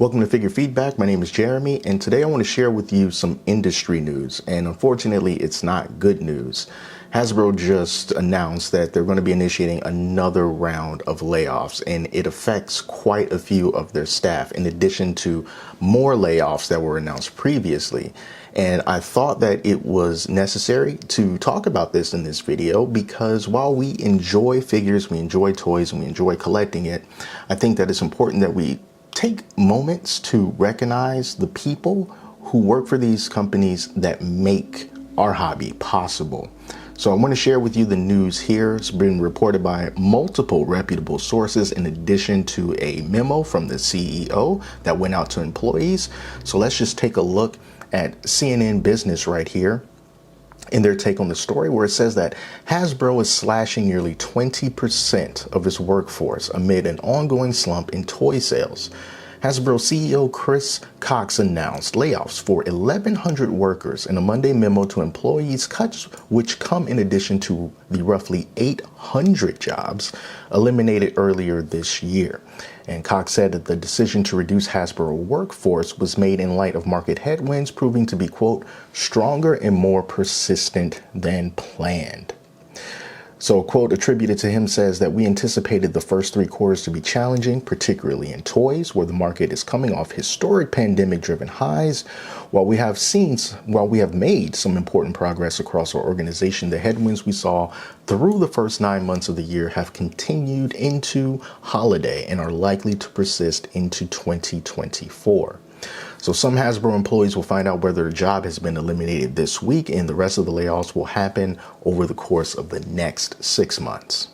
Welcome to Figure Feedback. My name is Jeremy, and today I want to share with you some industry news. And unfortunately, it's not good news. Hasbro just announced that they're going to be initiating another round of layoffs, and it affects quite a few of their staff, in addition to more layoffs that were announced previously. And I thought that it was necessary to talk about this in this video because while we enjoy figures, we enjoy toys, and we enjoy collecting it, I think that it's important that we take moments to recognize the people who work for these companies that make our hobby possible. So I want to share with you the news here. It's been reported by multiple reputable sources in addition to a memo from the CEO that went out to employees. So let's just take a look at CNN Business right here in their take on the story, where it says that Hasbro is slashing nearly 20% of its workforce amid an ongoing slump in toy sales. Hasbro CEO Chris Cox announced layoffs for 1,100 workers in a Monday memo to employees, cuts which come in addition to the roughly 800 jobs eliminated earlier this year. And Cox said that the decision to reduce Hasbro workforce was made in light of market headwinds proving to be, quote, stronger and more persistent than planned. So a quote attributed to him says that we anticipated the first 3 quarters to be challenging, particularly in toys, where the market is coming off historic pandemic-driven highs. While we have made some important progress across our organization, the headwinds we saw through the first 9 months of the year have continued into holiday and are likely to persist into 2024. So some Hasbro employees will find out whether a job has been eliminated this week, and the rest of the layoffs will happen over the course of the next 6 months.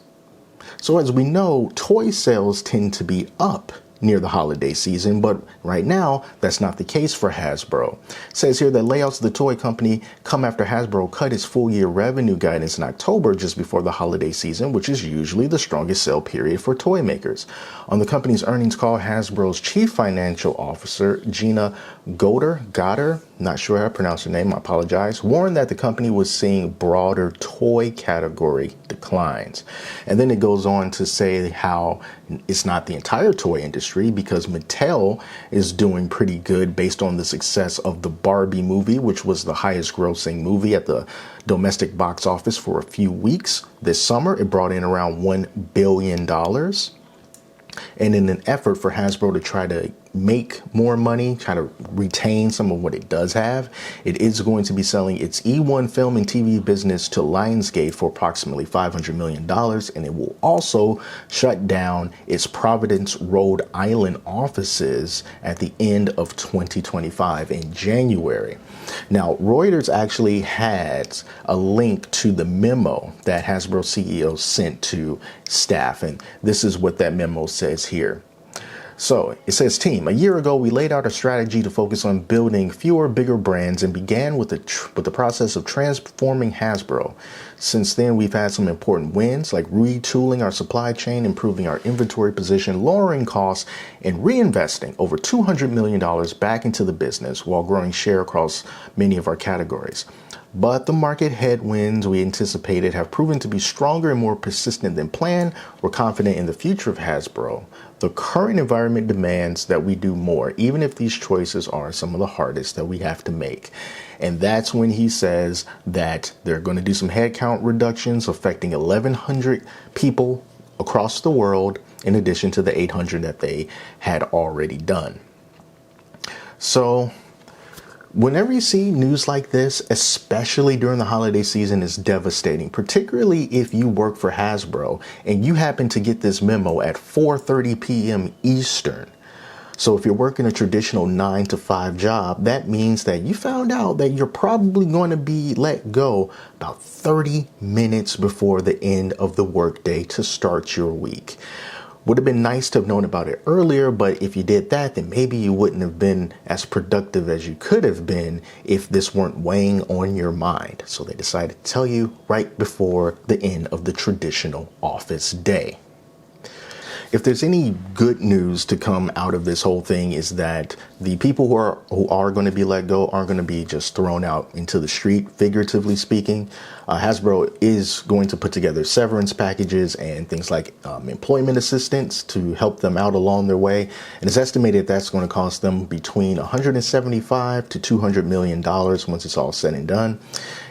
So as we know, toy sales tend to be up near the holiday season, but right now that's not the case for Hasbro. It says here that layoffs of the toy company come after Hasbro cut its full year revenue guidance in October, just before the holiday season, which is usually the strongest sale period for toy makers. On the company's earnings call, Hasbro's chief financial officer, Gina Goder, not sure how to pronounce her name, I apologize, warned that the company was seeing broader toy category declines. And then it goes on to say how it's not the entire toy industry, because Mattel is doing pretty good based on the success of the Barbie movie, which was the highest grossing movie at the domestic box office for a few weeks this summer. It brought in around $1 billion. And in an effort for Hasbro to try to make more money, try to retain some of what it does have, it is going to be selling its E1 film and TV business to Lionsgate for approximately $500 million. And it will also shut down its Providence, Rhode Island offices at the end of 2025 in January. Now, Reuters actually had a link to the memo that Hasbro CEO sent to staff, and this is what that memo says here. So it says, team, a year ago, we laid out a strategy to focus on building fewer, bigger brands and began with the process of transforming Hasbro. Since then, we've had some important wins, like retooling our supply chain, improving our inventory position, lowering costs, and reinvesting over $200 million back into the business while growing share across many of our categories. But the market headwinds we anticipated have proven to be stronger and more persistent than planned. We're confident in the future of Hasbro. The current environment demands that we do more, even if these choices are some of the hardest that we have to make. And that's when he says that they're going to do some headcount reductions affecting 1,100 people across the world, in addition to the 800 that they had already done. So whenever you see news like this, especially during the holiday season, is devastating, particularly if you work for Hasbro and you happen to get this memo at 4:30 p.m. Eastern. So if you're working a traditional 9 to 5 job, that means that you found out that you're probably going to be let go about 30 minutes before the end of the workday to start your week. Would have been nice to have known about it earlier, but if you did that, then maybe you wouldn't have been as productive as you could have been if this weren't weighing on your mind. So they decided to tell you right before the end of the traditional office day. if there's any good news to come out of this whole thing, is that the people who are going to be let go aren't going to be just thrown out into the street, figuratively speaking. Hasbro is going to put together severance packages and things like employment assistance to help them out along their way. And it's estimated that's going to cost them between $175 to $200 million once it's all said and done.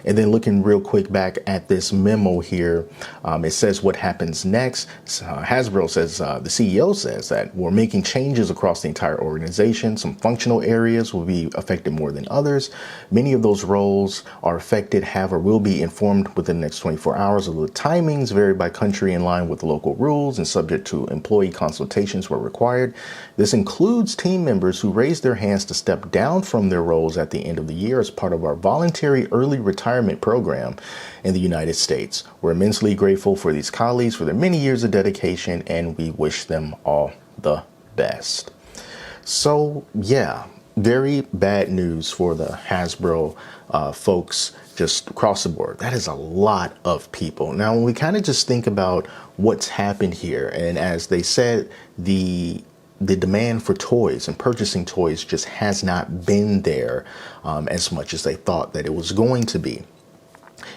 And then looking real quick back at this memo here, it says what happens next. Hasbro says, the CEO says that we're making changes across the entire organization. Some functional areas will be affected more than others. Many of those roles are affected, have or will be informed within the next 24 hours. Although the timings vary by country in line with local rules and subject to employee consultations where required. This includes team members who raised their hands to step down from their roles at the end of the year as part of our voluntary early retirement program in the United States. We're immensely grateful for these colleagues for their many years of dedication, and we wish them all the best. So yeah, very bad news for the Hasbro folks just across the board. That is a lot of people. Now, when we kind of just think about what's happened here, and as they said, the demand for toys and purchasing toys just has not been there as much as they thought that it was going to be.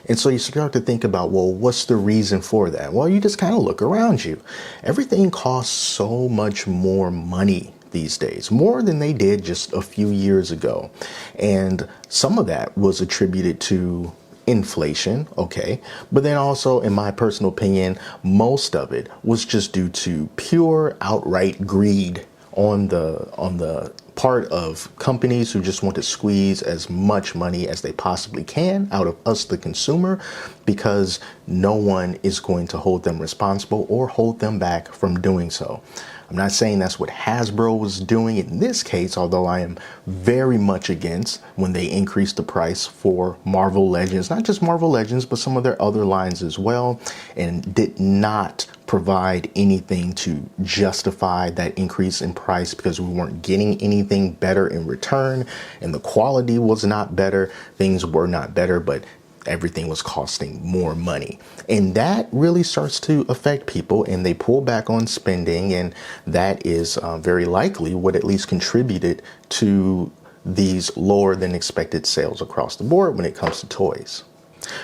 And so you start to think about, well, what's the reason for that? Well, you just kind of look around you. Everything costs so much more money these days, more than they did just a few years ago. And some of that was attributed to inflation, okay, but then also, in my personal opinion, most of it was just due to pure outright greed on the part of companies who just want to squeeze as much money as they possibly can out of us, the consumer, because no one is going to hold them responsible or hold them back from doing so. I'm not saying that's what Hasbro was doing in this case, although I am very much against when they increased the price for Marvel Legends, not just Marvel Legends, but some of their other lines as well, and did not provide anything to justify that increase in price because we weren't getting anything better in return, and the quality was not better. Things were not better, but everything was costing more money. And that really starts to affect people, and they pull back on spending. And that is very likely what at least contributed to these lower than expected sales across the board when it comes to toys.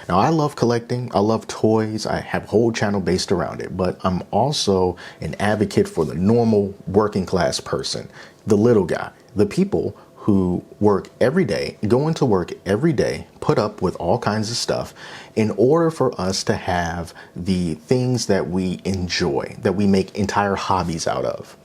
Now, I love collecting. I love toys. I have a whole channel based around it, but I'm also an advocate for the normal working class person, the little guy, the people who work every day, go into work every day, put up with all kinds of stuff in order for us to have the things that we enjoy, that we make entire hobbies out of.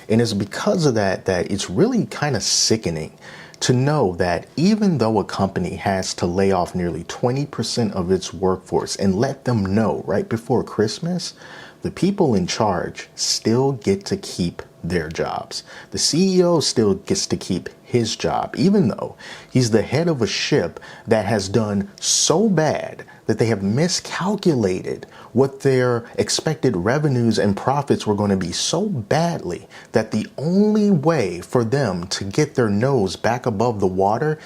And it's because of that that it's really kind of sickening to know that even though a company has to lay off nearly 20% of its workforce and let them know right before Christmas, the people in charge still get to keep their jobs. The CEO still gets to keep his job, even though he's the head of a ship that has done so bad that they have miscalculated what their expected revenues and profits were going to be so badly that the only way for them to get their nose back above the water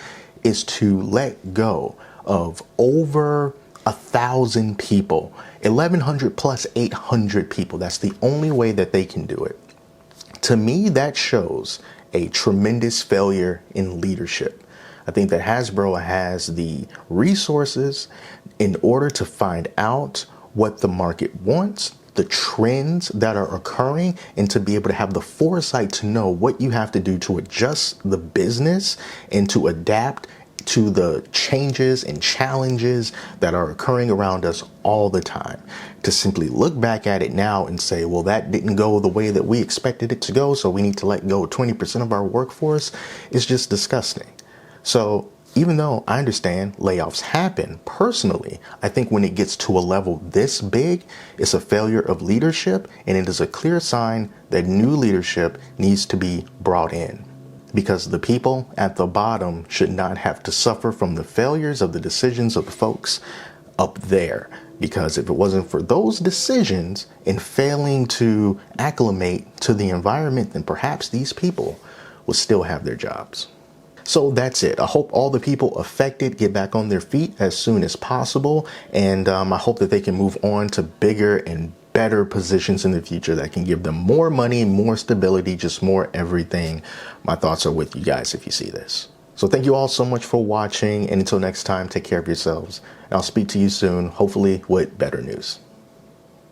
is to let go of over 1,000 people, 1,100 plus 800 people. That's the only way that they can do it. To me, that shows a tremendous failure in leadership. I think that Hasbro has the resources in order to find out what the market wants, the trends that are occurring, and to be able to have the foresight to know what you have to do to adjust the business and to adapt to the changes and challenges that are occurring around us all the time. To simply look back at it now and say, well, that didn't go the way that we expected it to go, so we need to let go of 20% of our workforce, is just disgusting. So even though I understand layoffs happen, personally, I think when it gets to a level this big, it's a failure of leadership, and it is a clear sign that new leadership needs to be brought in. Because the people at the bottom should not have to suffer from the failures of the decisions of the folks up there. Because if it wasn't for those decisions and failing to acclimate to the environment, then perhaps these people will still have their jobs. So that's it. I hope all the people affected get back on their feet as soon as possible. And I hope that they can move on to bigger and better positions in the future that can give them more money, more stability, just more everything. My thoughts are with you guys if you see this. So thank you all so much for watching, and until next time, take care of yourselves. And I'll speak to you soon, hopefully with better news.